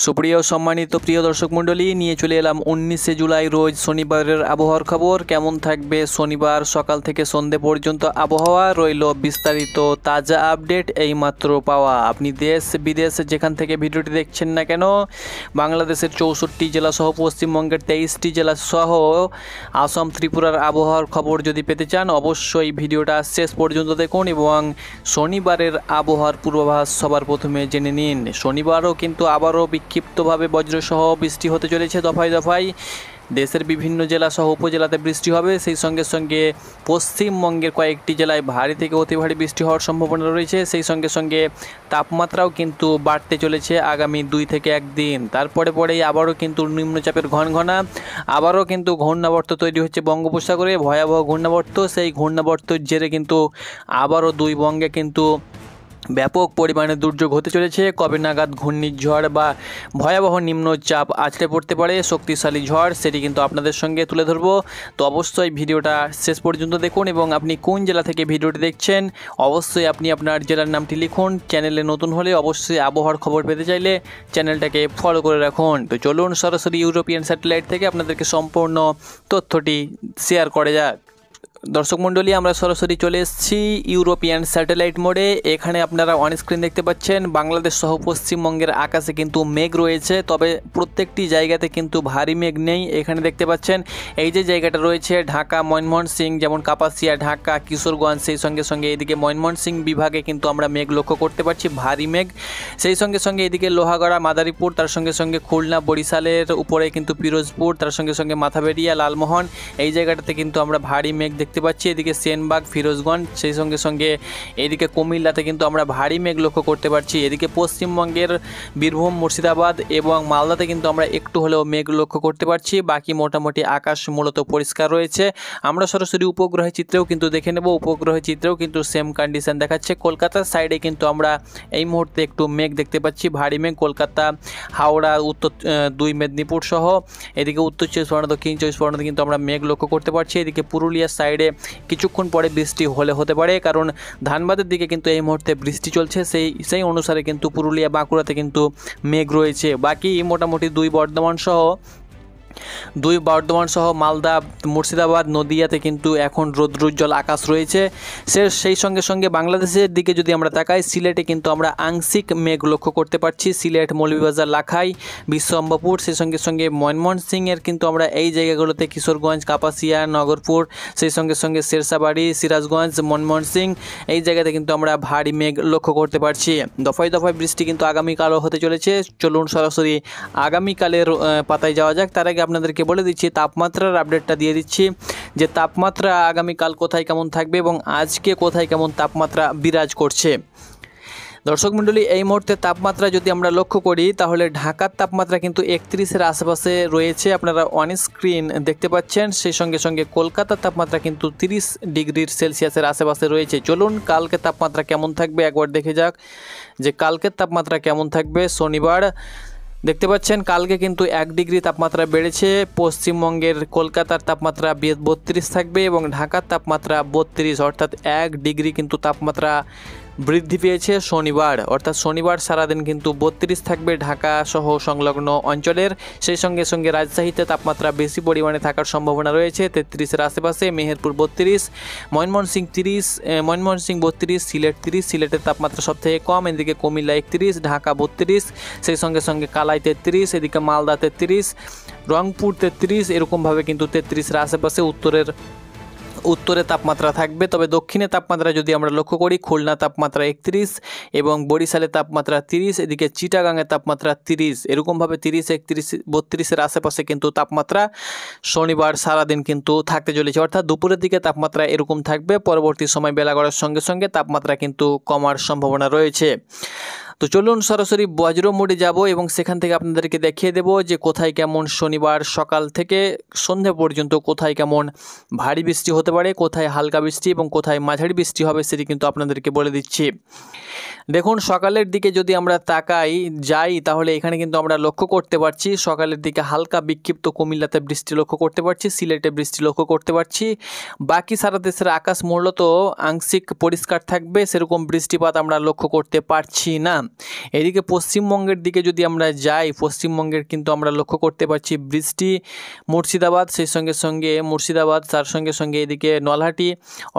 সুপ্রিয় সম্মানিত প্রিয় দর্শক মণ্ডলী, নিয়ে চলে এলাম 19শে জুলাই রোজ শনিবারের আবহাওয়ার খবর। কেমন থাকবে শনিবার সকাল থেকে সন্ধে পর্যন্ত আবহাওয়া, রইল বিস্তারিত তাজা আপডেট এইমাত্র পাওয়া। আপনি দেশ বিদেশ যেখান থেকে ভিডিওটি দেখছেন না কেন, বাংলাদেশের 64 জেলা সহ পশ্চিমবঙ্গের 23টি জেলা সহ আসাম ত্রিপুরার আবহাওয়ার খবর যদি পেতে চান, অবশ্যই ভিডিওটা শেষ পর্যন্ত দেখুন এবং শনিবারের আবহাওয়ার পূর্বাভাস সবার প্রথমে জেনে নিন। শনিবারও কিন্তু আবারও বিক্ষিপ্তভাবে বজ্রসহ বৃষ্টি হতে চলেছে দফায় দফায়। দেশের বিভিন্ন জেলা সহ উপজেলাতে বৃষ্টি হবে, সেই সঙ্গে সঙ্গে পশ্চিমবঙ্গের কয়েকটি জেলায় ভারী থেকে অতি ভারী বৃষ্টি হওয়ার সম্ভাবনা রয়েছে। সেই সঙ্গে সঙ্গে তাপমাত্রাও কিন্তু বাড়তে চলেছে আগামী 2 থেকে 1 দিন। তারপরে পরেই আবারও কিন্তু নিম্নচাপের ঘনঘনা, আবারও কিন্তু ঘূর্ণাবর্ত তৈরি হচ্ছে বঙ্গোপসাগরে, ভয়াবহ ঘূর্ণাবর্ত। সেই ঘূর্ণাবর্তের জেরে কিন্তু আবারও 2 বঙ্গে কিন্তু ব্যাপক পরিমাণে দুর্যোগ হতে চলেছে। কবে নাগাদ ঘূর্ণিঝড় বা ভয়াবহ নিম্নচাপ আছড়ে পড়তে পারে, শক্তিশালী ঝড়, সেটি কিন্তু আপনাদের সঙ্গে তুলে ধরবো। তো অবশ্যই ভিডিওটা শেষ পর্যন্ত দেখুন এবং আপনি কোন জেলা থেকে ভিডিওটি দেখছেন অবশ্যই আপনি আপনার জেলার নামটি লিখুন। চ্যানেলে নতুন হলে অবশ্যই আবহাওয়ার খবর পেতে চাইলে চ্যানেলটাকে ফলো করে রাখুন। তো চলুন সরাসরি ইউরোপিয়ান স্যাটেলাইট থেকে আপনাদেরকে সম্পূর্ণ তথ্যটি শেয়ার করা যাক। দর্শক মণ্ডলী, আমরা সরাসরি চলে এসেছি ইউরোপিয়ান স্যাটেলাইট মোডে। এখানে আপনারা অন স্ক্রিন দেখতে পাচ্ছেন বাংলাদেশ সহ পশ্চিমবঙ্গের আকাশে কিন্তু মেঘ রয়েছে, তবে প্রত্যেকটি জায়গাতে কিন্তু ভারী মেঘ নেই। এখানে দেখতে পাচ্ছেন এই যে জায়গাটা রয়েছে ঢাকা, ময়মনসিংহ, যেমন কাপাসিয়া, ঢাকা, কিশোরগঞ্জ, সেই সঙ্গে সঙ্গে এদিকে ময়মনসিংহ বিভাগে কিন্তু আমরা মেঘ লক্ষ্য করতে পারছি, ভারী মেঘ। সেই সঙ্গে সঙ্গে এদিকে লোহাগড়া, মাদারীপুর, তার সঙ্গে সঙ্গে খুলনা, বরিশালের উপরে কিন্তু পিরোজপুর, তার সঙ্গে সঙ্গে মাথাবেড়িয়া, লালমোহন, এই জায়গাটাতে কিন্তু আমরা ভারী মেঘ দেখতে পাচ্ছি। এদিকে সেনবাগ, ফিরোজগঞ্জ, সেই সঙ্গে সঙ্গে এদিকে কুমিল্লাতে কিন্তু আমরা ভারী মেঘ লক্ষ্য করতে পারছি। এদিকে পশ্চিমবঙ্গের বীরভূম, মুর্শিদাবাদ এবং মালদাতে কিন্তু আমরা একটু হলেও মেঘ লক্ষ্য করতে পারছি। বাকি মোটামুটি আকাশ মূলত পরিষ্কার রয়েছে। আমরা সরাসরি উপগ্রহের চিত্রেও কিন্তু দেখে নেব, উপগ্রহের চিত্রেও কিন্তু সেম কন্ডিশন দেখাচ্ছে। কলকাতার সাইডে কিন্তু আমরা এই মুহূর্তে একটু মেঘ দেখতে পাচ্ছি, ভারী মেঘ। কলকাতা, হাওড়া, উত্তর 2 মেদিনীপুর সহ এদিকে উত্তর 24 পরগনা, দক্ষিণ 24 পরগনাতে কিন্তু আমরা মেঘ লক্ষ্য করতে পারছি। এদিকে পুরুলিয়ার সাইডে কিছুক্ষণ পরে বৃষ্টি হতে পারে, কারণ ধানবাদের দিকে কিন্তু এই মুহূর্তে বৃষ্টি চলছে, সেই অনুসারে কিন্তু পুরুলিয়া, বাঁকুড়াতে কিন্তু মেঘ রয়েছে। বাকি মোটামুটি 2 বর্ধমান সহ মালদা, মুর্শিদাবাদ, নদিয়াতে কিন্তু এখন রৌদ্রোজ্জ্বল আকাশ রয়েছে। সেই সঙ্গে সঙ্গে বাংলাদেশের দিকে যদি আমরা তাকাই, সিলেটে কিন্তু আমরা আংশিক মেঘ লক্ষ্য করতে পারছি। সিলেট, মৌলভীবাজার, লাখাই, বিশ্বম্বরপুর, সেই সঙ্গে সঙ্গে ময়মনসিংহের কিন্তু আমরা এই জায়গাগুলোতে কিশোরগঞ্জ, কাপাসিয়া, নগরপুর, সেই সঙ্গে সঙ্গে শেরশাবাড়ি, সিরাজগঞ্জ, ময়মনসিংহ, এই জায়গাতে কিন্তু আমরা ভারী মেঘ লক্ষ্য করতে পারছি। দফায় দফায় বৃষ্টি কিন্তু আগামীকালও হতে চলেছে। চলুন সরাসরি আগামীকালের পাতায় যাওয়া যাক। তার আগে আপনাদেরকে বলে দিচ্ছি, তাপমাত্রার আপডেটটা দিয়ে দিচ্ছি যে তাপমাত্রা আগামীকাল কোথায় কেমন থাকবে এবং আজকে কোথায় কেমন তাপমাত্রা বিরাজ করছে। দর্শক মণ্ডলী, এই মুহূর্তে তাপমাত্রা যদি আমরা লক্ষ্য করি তাহলে ঢাকার তাপমাত্রা কিন্তু 31-এর আশেপাশে রয়েছে, আপনারা অন স্ক্রিন দেখতে পাচ্ছেন। সেই সঙ্গে সঙ্গে কলকাতার তাপমাত্রা কিন্তু 30 ডিগ্রি সেলসিয়াসের আশেপাশে রয়েছে। চলুন কালকে তাপমাত্রা কেমন থাকবে একবার দেখে যাক যে কালকের তাপমাত্রা কেমন থাকবে। শনিবার দেখতে পাচ্ছেন কালকে কিন্তু 1 ডিগ্রি তাপমাত্রা বেড়েছে। পশ্চিমবঙ্গের কলকাতার তাপমাত্রা 32 থাকবে এবং ঢাকার তাপমাত্রা 32, অর্থাৎ 1 ডিগ্রি কিন্তু তাপমাত্রা বৃদ্ধি পেয়েছে শনিবার। অর্থাৎ শনিবার সারাদিন কিন্তু 32 থাকবে ঢাকা সহ সংলগ্ন অঞ্চলের। সেই সঙ্গে সঙ্গে রাজশাহীতে তাপমাত্রা বেশি পরিমাণে থাকার সম্ভাবনা রয়েছে, 33-এর আশেপাশে। মেহেরপুর 32, ময়মনসিংহ 30, ময়মনসিংহ 32, সিলেট 30, সিলেটের তাপমাত্রা সবথেকে কম। এদিকে কুমিল্লা 31, ঢাকা 32, সেই সঙ্গে সঙ্গে কালাই 33, এদিকে মালদা 33, রংপুর 33, এরকমভাবে কিন্তু 33-এর আশেপাশে উত্তরে তাপমাত্রা থাকবে। তবে দক্ষিণে তাপমাত্রা যদি আমরা লক্ষ্য করি, খুলনা তাপমাত্রা 31 এবং বরিশালে তাপমাত্রা 30, এদিকে চিটাগাংয়ের তাপমাত্রা 30, এরকমভাবে 30, 31, 32-এর আশেপাশে কিন্তু তাপমাত্রা শনিবার সারাদিন কিন্তু থাকতে চলেছে। অর্থাৎ দুপুরের দিকে তাপমাত্রা এরকম থাকবে, পরবর্তী সময় বেলা গড়ার সঙ্গে সঙ্গে তাপমাত্রা কিন্তু কমার সম্ভাবনা রয়েছে। তো চলুন সরাসরি বজ্র মোডে যাব এবং সেখান থেকে আপনাদেরকে দেখিয়ে দেব যে কোথায় কেমন শনিবার সকাল থেকে সন্ধে পর্যন্ত কোথায় কেমন ভারী বৃষ্টি হতে পারে, কোথায় হালকা বৃষ্টি এবং কোথায় মাঝারি বৃষ্টি হবে, সেটি কিন্তু আপনাদেরকে বলে দিচ্ছি। দেখুন সকালের দিকে যদি আমরা যাই তাহলে এখানে কিন্তু আমরা লক্ষ্য করতে পারছি সকালের দিকে হালকা বিক্ষিপ্ত কুমিল্লাতে বৃষ্টি লক্ষ্য করতে পারছি, সিলেটে বৃষ্টি লক্ষ্য করতে পারছি। বাকি সারা দেশের আকাশ মূলত আংশিক পরিষ্কার থাকবে, সেরকম বৃষ্টিপাত আমরা লক্ষ্য করতে পারছি না। এদিকে পশ্চিমবঙ্গের দিকে যদি আমরা যাই, পশ্চিমবঙ্গের কিন্তু আমরা লক্ষ্য করতে পারছি বৃষ্টি মুর্শিদাবাদ, সেই সঙ্গে সঙ্গে মুর্শিদাবাদ, তার সঙ্গে সঙ্গে এদিকে নলহাটি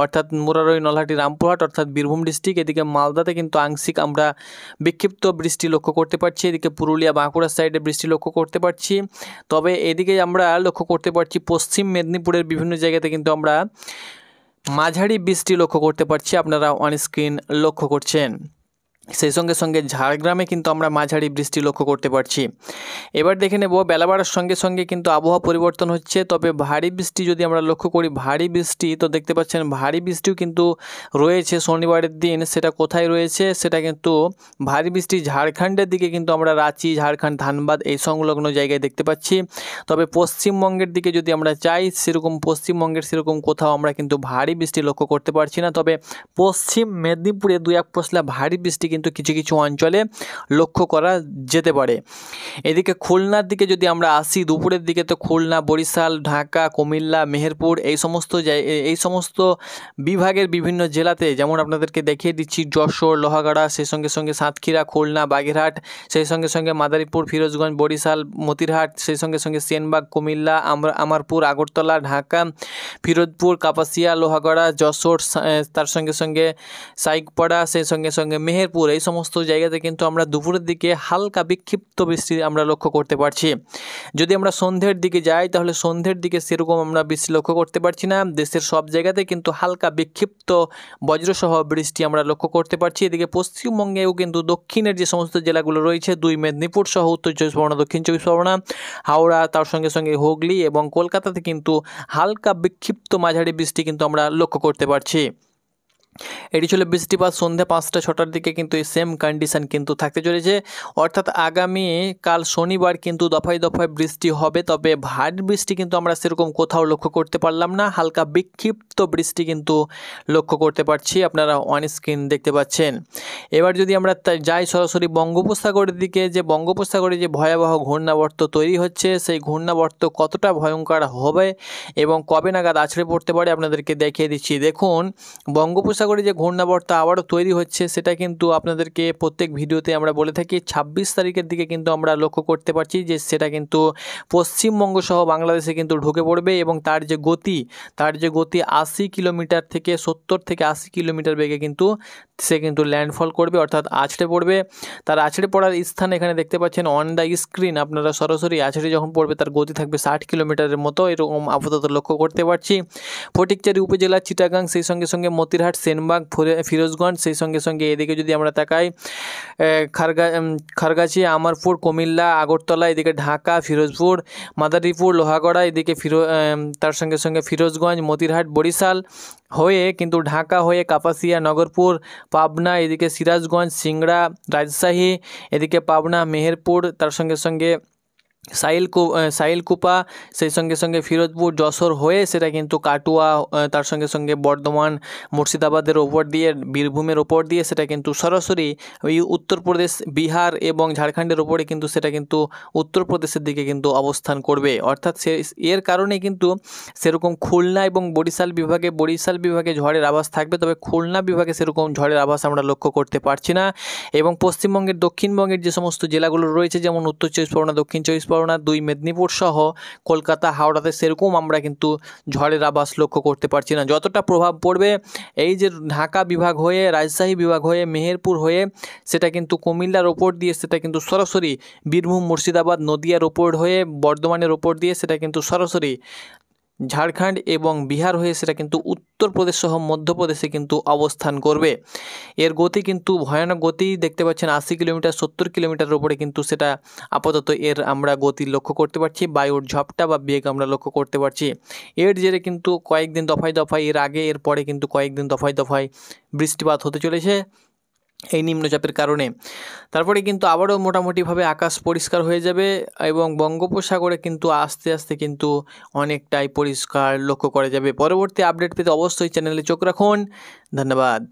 অর্থাৎ মুরারই, নলহাটি, রামপুরহাট অর্থাৎ বীরভূম ডিস্ট্রিক্ট, এদিকে মালদাতে কিন্তু আংশিক আমরা বিক্ষিপ্ত বৃষ্টি লক্ষ্য করতে পারছি, এদিকে পুরুলিয়া, বাঁকুড়ার সাইডে বৃষ্টি লক্ষ্য করতে পারছি। তবে এদিকে আমরা লক্ষ্য করতে পারছি পশ্চিম মেদিনীপুরের বিভিন্ন জায়গাতে কিন্তু আমরা মাঝারি বৃষ্টি লক্ষ্য করতে পারছি, আপনারা অন স্ক্রিন লক্ষ্য করছেন। সেই সঙ্গে সঙ্গে ঝাড়গ্রামে কিন্তু আমরা মাঝারি বৃষ্টি লক্ষ্য করতে পারছি। এবার দেখে নেব বেলা বাড়ার সঙ্গে সঙ্গে কিন্তু আবহাওয়া পরিবর্তন হচ্ছে। তবে ভারী বৃষ্টি যদি আমরা লক্ষ্য করি, ভারী বৃষ্টি তো দেখতে পাচ্ছেন ভারী বৃষ্টিও কিন্তু রয়েছে শনিবারের দিন। সেটা কোথায় রয়েছে? সেটা কিন্তু ভারী বৃষ্টি ঝাড়খণ্ডের দিকে কিন্তু আমরা রাঁচি, ঝাড়খণ্ড, ধানবাদ এই সংলগ্ন জায়গায় দেখতে পাচ্ছি। তবে পশ্চিমবঙ্গের দিকে যদি আমরা যাই, সেরকম পশ্চিমবঙ্গের সেরকম কোথাও আমরা কিন্তু ভারী বৃষ্টি লক্ষ্য করতে পারছি না। তবে পশ্চিম মেদিনীপুরে দু এক পশলা ভারী বৃষ্টি কিন্তু কিছু কিছু অঞ্চলে লক্ষ্য করা যেতে পারে। এদিকে খুলনার দিকে যদি আমরা আসি, দুপুরের দিকে তো খুলনা, বরিশাল, ঢাকা, কুমিল্লা, মেহেরপুর এই সমস্ত বিভাগের বিভিন্ন জেলাতে, যেমন আপনাদেরকে দেখিয়ে দিচ্ছি যশোর, লোহাগাড়া, সেই সঙ্গে সঙ্গে সাতক্ষীরা, খুলনা, বাগেরহাট, সেই সঙ্গে সঙ্গে মাদারীপুর, ফিরোজগঞ্জ, বরিশাল, মতিরহাট, সেই সঙ্গে সঙ্গে সেনবাগ, কুমিল্লা, আমারপুর, আগরতলা, ঢাকা, ফিরোজপুর, কাপাসিয়া, লোহাগড়া, যশোর, তার সঙ্গে সঙ্গে সাইকপাড়া, সেই সঙ্গে সঙ্গে মেহেরপুর এই সমস্ত জায়গাতে কিন্তু আমরা দুপুরের দিকে হালকা বিক্ষিপ্ত বৃষ্টি আমরা লক্ষ্য করতে পারছি। যদি আমরা সন্ধ্যের দিকে যাই, তাহলে সন্ধ্যের দিকে সেরকম আমরা বৃষ্টি লক্ষ্য করতে পারছি না। দেশের সব জায়গাতে কিন্তু হালকা বিক্ষিপ্ত বজ্রসহ বৃষ্টি আমরা লক্ষ্য করতে পারছি। এদিকে পশ্চিমবঙ্গেও কিন্তু দক্ষিণের যে সমস্ত জেলাগুলো রয়েছে, দুই মেদিনীপুর সহ উত্তর চব্বিশ পরগনা, দক্ষিণ চব্বিশ পরগনা, হাওড়া, তার সঙ্গে সঙ্গে হুগলি এবং কলকাতাতে কিন্তু হালকা বিক্ষিপ্ত মাঝারি বৃষ্টি কিন্তু আমরা লক্ষ্য করতে পারছি। এটি ছিল বৃষ্টিপাত সন্ধ্যা 5টা 6টার দিকে কিন্তু এই সেম কন্ডিশন কিন্তু থাকতে চলেছে। অর্থাৎ আগামী কাল শনিবার কিন্তু দফায় দফায় বৃষ্টি হবে। তবে ভারী বৃষ্টি কিন্তু আমরা সেরকম কোথাও লক্ষ্য করতে পারলাম না, হালকা বিক্ষিপ্ত বৃষ্টি কিন্তু লক্ষ্য করতে পারছি, আপনারা অন স্ক্রিন দেখতে পাচ্ছেন। এবার যদি আমরা যাই সরাসরি বঙ্গোপসাগরের দিকে, যে বঙ্গোপসাগরে যে ভয়াবহ ঘূর্ণাবর্ত তৈরি হচ্ছে, সেই ঘূর্ণাবর্ত কতটা ভয়ঙ্কর হবে এবং কবে নাগাদ আছড়ে পড়তে পারে আপনাদেরকে দেখিয়ে দিচ্ছি। দেখুন, বঙ্গোপসাগরে যে ঘূর্ণাবর্ত আবারও তৈরি হচ্ছে, সেটা কিন্তু আপনাদেরকে প্রত্যেক ভিডিওতে আমরা বলে থাকি। 26 তারিখের দিকে কিন্তু আমরা লক্ষ্য করতে পারছি যে সেটা কিন্তু পশ্চিমবঙ্গ সহ বাংলাদেশে কিন্তু ঢুকে পড়বে এবং তার যে গতি 80 কিলোমিটার থেকে 70 থেকে 80 কিলোমিটার বেগে কিন্তু সে কিন্তু ল্যান্ডফল করবে, অর্থাৎ আছড়ে পড়বে। তার আছড়ে পড়ার স্থান এখানে দেখতে পাচ্ছেন অন দ্য স্ক্রিন, আপনারা সরাসরি আছড়ে যখন পড়বে তার গতি থাকবে 60 কিলোমিটারের মতো, এরকম আপাতত লক্ষ্য করতে পারছি। ফটিকচারি উপজেলা, চিটাগাং, সেই সঙ্গে সঙ্গে মতিরহাট, সেনবাগ, ফিরোজগঞ্জ, সেই সঙ্গে সঙ্গে এদিকে যদি আমরা তাকাই খারগাছি, আমারপুর, কুমিল্লা, আগরতলা, এদিকে ঢাকা, ফিরোজপুর, মাদারীপুর, লোহাগড়া, এদিকে তার সঙ্গে সঙ্গে ফিরোজগঞ্জ, মতিরহাট, বরিশাল হয়ে কিন্তু ঢাকা হয়ে কাপাসিয়া, নগরপুর, পাবনা, এদিকে সিরাজগঞ্জ, রাজশাহী, এদিকে পাবনা, মেহেরপুর, তার সঙ্গে সঙ্গে সাইলকুপা, সেই সঙ্গে সঙ্গে ফিরোজপুর, যশোর হয়ে সেটা কিন্তু কাটুয়া, তার সঙ্গে সঙ্গে বর্ধমান, মুর্শিদাবাদের ওপর দিয়ে, বীরভূমের ওপর দিয়ে সেটা কিন্তু সরাসরি ওই উত্তরপ্রদেশ, বিহার এবং ঝাড়খণ্ডের ওপরে কিন্তু সেটা কিন্তু উত্তরপ্রদেশের দিকে কিন্তু অবস্থান করবে। অর্থাৎ এর কারণে কিন্তু সেরকম খুলনা এবং বরিশাল বিভাগে ঝড়ের আভাস থাকবে, তবে খুলনা বিভাগে সেরকম ঝড়ের আভাস আমরা লক্ষ্য করতে পারছি না। এবং পশ্চিমবঙ্গের দক্ষিণবঙ্গের যে সমস্ত জেলাগুলো রয়েছে, যেমন উত্তর চব্বিশ পরগনা, দক্ষিণ চব্বিশ পরগনা, দুই মেদিনীপুর সহ কলকাতা, হাওড়াতে সেরকম আমরা কিন্তু ঝড়ের আভাস লক্ষ্য করতে পারছি না। যতটা প্রভাব পড়বে এই যে ঢাকা বিভাগ হয়ে, রাজশাহী বিভাগ হয়ে, মেহেরপুর হয়ে সেটা কিন্তু কুমিল্লার ওপর দিয়ে সেটা কিন্তু সরাসরি বীরভূম, মুর্শিদাবাদ, নদিয়ার ওপর হয়ে, বর্ধমানের ওপর দিয়ে সেটা কিন্তু সরাসরি ঝাড়খণ্ড এবং বিহার হয়ে সেটা কিন্তু উত্তরপ্রদেশ সহ মধ্যপ্রদেশে কিন্তু অবস্থান করবে। এর গতি কিন্তু ভয়ানক গতি দেখতে পাচ্ছেন, 80 কিলোমিটার 70 কিলোমিটারের উপরে কিন্তু সেটা আপাতত এর আমরা গতি লক্ষ্য করতে পারছি, বায়ুর ঝপটা বা বেগ আমরা লক্ষ্য করতে পারছি। এর জেরে কিন্তু কয়েকদিন দফায় দফায়, এর আগে এর পরে কিন্তু কয়েকদিন দফায় দফায় বৃষ্টিপাত হতে চলেছে এই নিম্নচাপের কারণে। তারপরে কিন্তু আবারও মোটামুটিভাবে আকাশ পরিষ্কার হয়ে যাবে এবং বঙ্গোপসাগরে কিন্তু আস্তে আস্তে কিন্তু অনেকটাই পরিষ্কার লক্ষ্য করা যাবে। পরবর্তী আপডেট পেতে অবশ্যই চ্যানেলে চোখ রাখুন। ধন্যবাদ।